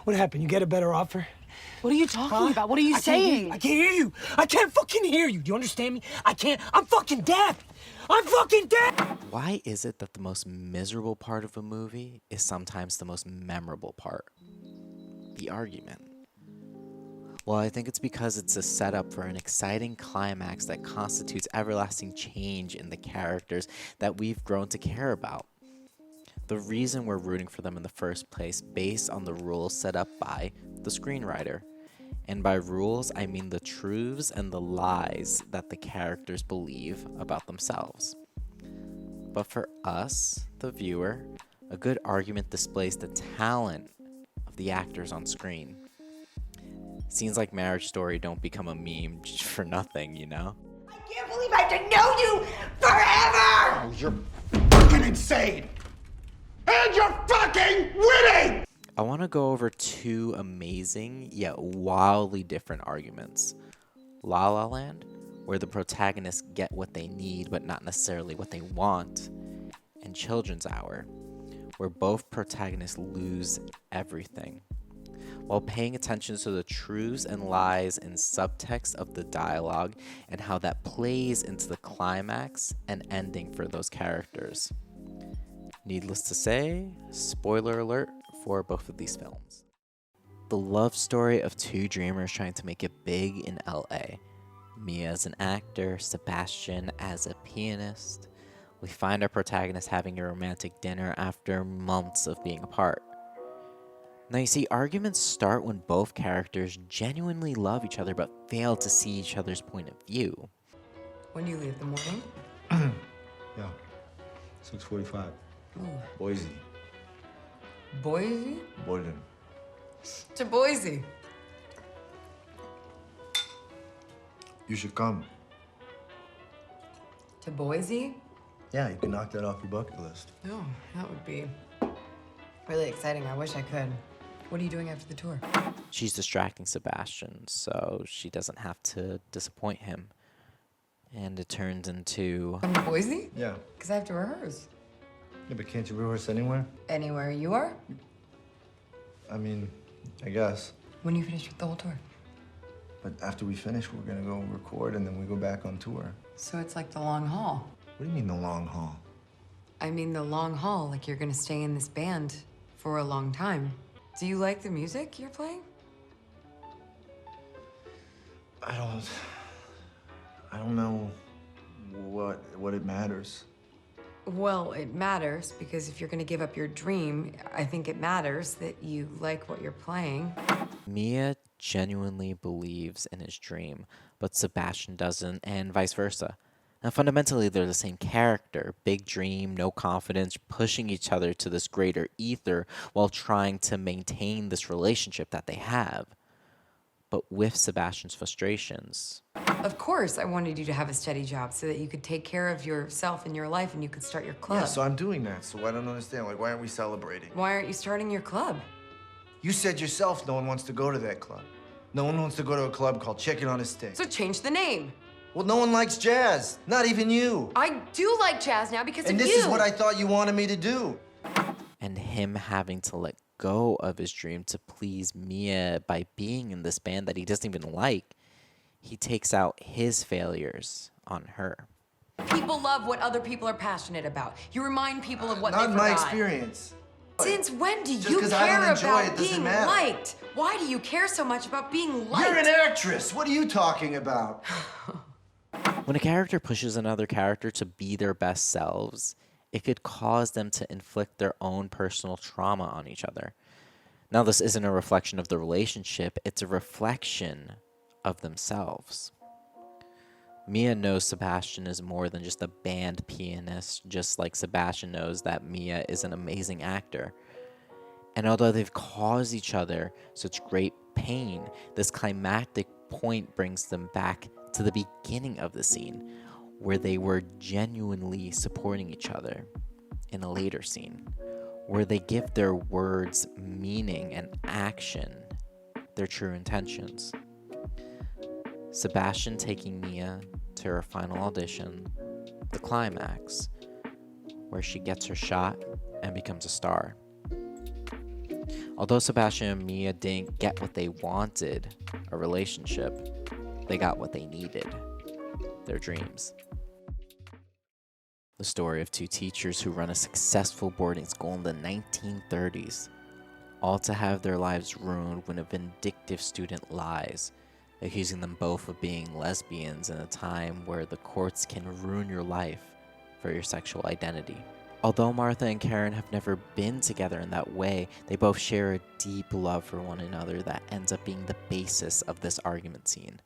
What happened? You get a better offer? What are you talking about? What are you saying? I can't hear you. I can't fucking hear you. Do you understand me? I can't. I'm fucking deaf. I'm fucking deaf. Why is it that the most miserable part of a movie is sometimes the most memorable part? The argument. Well, I think it's because it's a setup for an exciting climax that constitutes everlasting change in the characters that we've grown to care about. The reason we're rooting for them in the first place based on the rules set up by the screenwriter. And by rules, I mean the truths and the lies that the characters believe about themselves. But for us, the viewer, a good argument displays the talent of the actors on screen. Scenes like Marriage Story don't become a meme just for nothing, you know? I can't believe I have to know you forever! Oh, you're fucking insane! And you're fucking winning! I want to go over two amazing yet wildly different arguments. La La Land, where the protagonists get what they need but not necessarily what they want, and Children's Hour, where both protagonists lose everything. While paying attention to the truths and lies and subtext of the dialogue and how that plays into the climax and ending for those characters. Needless to say, spoiler alert for both of these films. The love story of two dreamers trying to make it big in LA. Mia as an actor, Sebastian as a pianist. We find our protagonist having a romantic dinner after months of being apart. Now you see, arguments start when both characters genuinely love each other but fail to see each other's point of view. When do you leave? The morning? Yeah, 6:45. Ooh. Boise. Boise? Boyden. To Boise. You should come. To Boise? Yeah, you can knock that off your bucket list. Oh, that would be really exciting. I wish I could. What are you doing after the tour? She's distracting Sebastian, so she doesn't have to disappoint him. And it turns into... Come to Boise? Yeah. Because I have to rehearse. Yeah, but can't you rehearse anywhere? Anywhere you are? I mean, I guess. When you finish with the whole tour? But after we finish, we're gonna go record and then we go back on tour. So it's like the long haul. What do you mean the long haul? I mean the long haul, like you're gonna stay in this band for a long time. Do you like the music you're playing? I don't know what it matters. Well, it matters because if you're gonna give up your dream, I think it matters that you like what you're playing. Mia genuinely believes in his dream, but Sebastian doesn't, and vice versa. Now, fundamentally, they're the same character. Big dream, no confidence, pushing each other to this greater ether while trying to maintain this relationship that they have. But with Sebastian's frustrations. Of course, I wanted you to have a steady job so that you could take care of yourself and your life and you could start your club. Yeah, so I'm doing that, so I don't understand. Like, why aren't we celebrating? Why aren't you starting your club? You said yourself no one wants to go to that club. No one wants to go to a club called Chicken on a Stick. So change the name. Well, no one likes jazz. Not even you. I do like jazz now because And of this you. is what I thought you wanted me to do. And him having to let go of his dream to please Mia by being in this band that he doesn't even like, he takes out his failures on her. People love what other people are passionate about. You remind people of what they Not forgot. in my experience. Since when do Just you 'cause I don't care enjoy about it doesn't being matter. liked? Why do you care so much about being liked? You're an actress. What are you talking about? When a character pushes another character to be their best selves, it could cause them to inflict their own personal trauma on each other. Now, this isn't a reflection of the relationship, it's a reflection of themselves. Mia knows Sebastian is more than just a band pianist, just like Sebastian knows that Mia is an amazing actor. And although they've caused each other such great pain, this climactic point brings them back to the beginning of the scene, where they were genuinely supporting each other in a later scene, where they give their words meaning and action, their true intentions. Sebastian taking Mia to her final audition, the climax, where she gets her shot and becomes a star. Although Sebastian and Mia didn't get what they wanted, a relationship, they got what they needed, their dreams. The story of two teachers who run a successful boarding school in the 1930s, all to have their lives ruined when a vindictive student lies, accusing them both of being lesbians in a time where the courts can ruin your life for your sexual identity. Although Martha and Karen have never been together in that way, they both share a deep love for one another that ends up being the basis of this argument scene.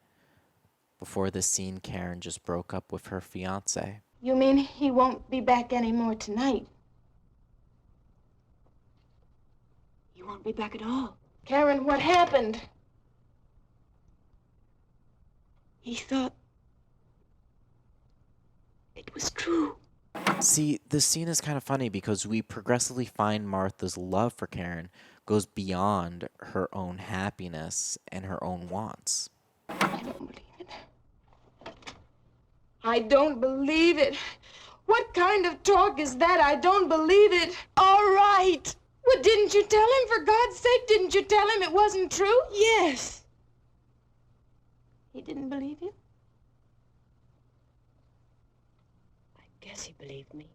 Before this scene, Karen just broke up with her fiancé. You mean he won't be back anymore tonight? He won't be back at all. Karen, what happened? He thought it was true. See, this scene is kind of funny because we progressively find Martha's love for Karen goes beyond her own happiness and her own wants. I don't believe it. I don't believe it. What kind of talk is that? I don't believe it. All right. Well, didn't you tell him, for God's sake? Didn't you tell him it wasn't true? Yes. He didn't believe you? I guess he believed me.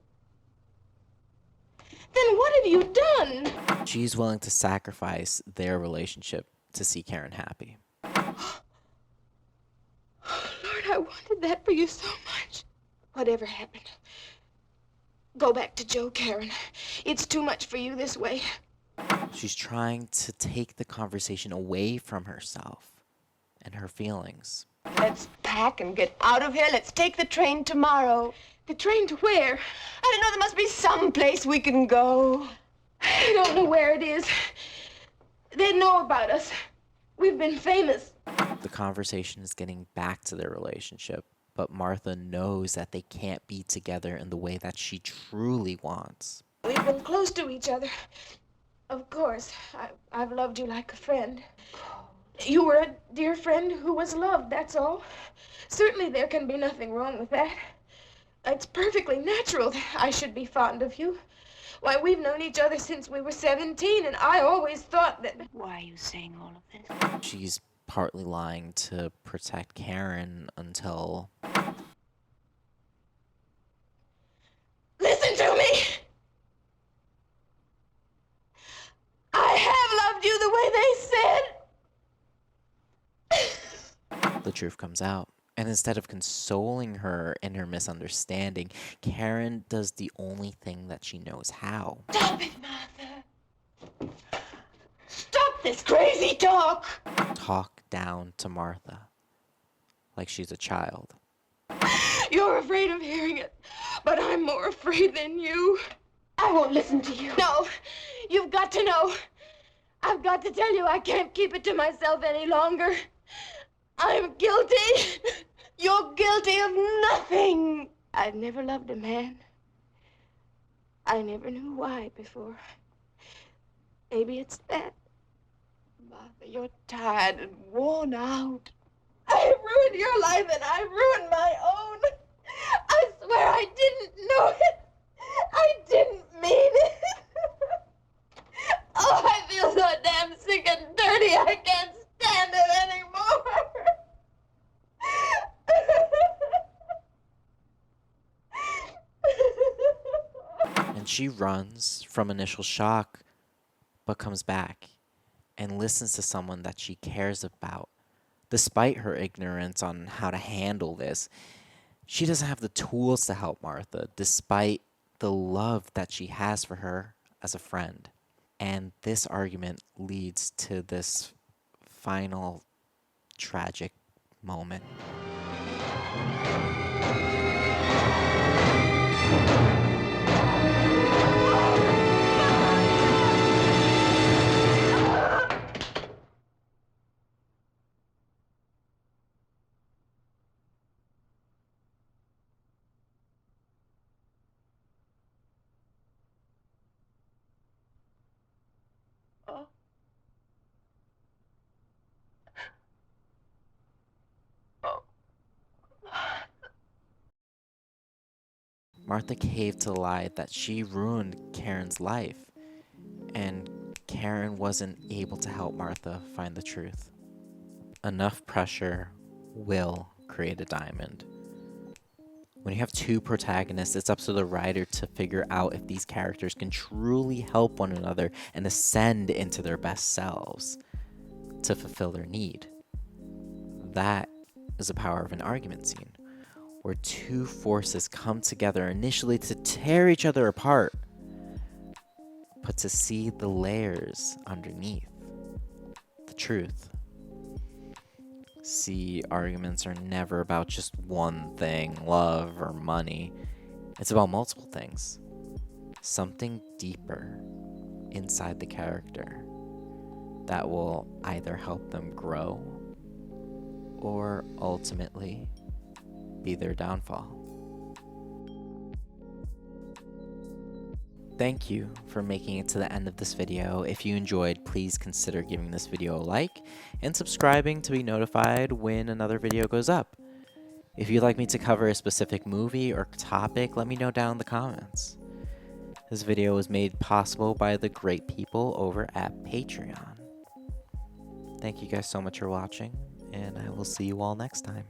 Then what have you done? She's willing to sacrifice their relationship to see Karen happy. Lord, I wanted that for you so much. Whatever happened, go back to Joe, Karen. It's too much for you this way. She's trying to take the conversation away from herself and her feelings. Let's pack and get out of here. Let's take the train tomorrow. The train to where? I don't know. There must be some place we can go. I don't know where it is. They know about us. We've been famous. The conversation is getting back to their relationship, but Martha knows that they can't be together in the way that she truly wants. We've been close to each other. Of course, I've loved you like a friend. You were a dear friend who was loved, that's all. Certainly there can be nothing wrong with that. It's perfectly natural that I should be fond of you. Why, we've known each other since we were 17, and I always thought that... Why are you saying all of this? She's partly lying to protect Karen until... Listen to me! I have loved you the way they said. the truth comes out. And instead of consoling her in her misunderstanding, Karen does the only thing that she knows how. Stop it, Martha. Stop this crazy talk. Talk down to Martha like she's a child. You're afraid of hearing it, but I'm more afraid than you. I won't listen to you. No, you've got to know. I've got to tell you I can't keep it to myself any longer. I'm guilty. You're guilty of nothing. I've never loved a man. I never knew why before. Maybe it's that. Martha, you're tired and worn out. I ruined your life and I ruined my own. I swear I didn't know it. I didn't mean it. Oh, I feel so damn sick and dirty. I can't stand it anymore. And she runs from initial shock, but comes back and listens to someone that she cares about. Despite her ignorance on how to handle this, she doesn't have the tools to help Martha, despite the love that she has for her as a friend. And this argument leads to this final tragic moment. Martha caved to the lie that she ruined Karen's life, and Karen wasn't able to help Martha find the truth. Enough pressure will create a diamond. When you have two protagonists, it's up to the writer to figure out if these characters can truly help one another and ascend into their best selves to fulfill their need. That is the power of an argument scene, where two forces come together initially to tear each other apart, but to see the layers underneath, the truth. See, arguments are never about just one thing, love or money. It's about multiple things. Something deeper inside the character that will either help them grow or ultimately be their downfall. Thank you for making it to the end of this video. If you enjoyed, please consider giving this video a like and subscribing to be notified when another video goes up. If you'd like me to cover a specific movie or topic, let me know down in the comments. This video was made possible by the great people over at Patreon. Thank you guys so much for watching, and I will see you all next time.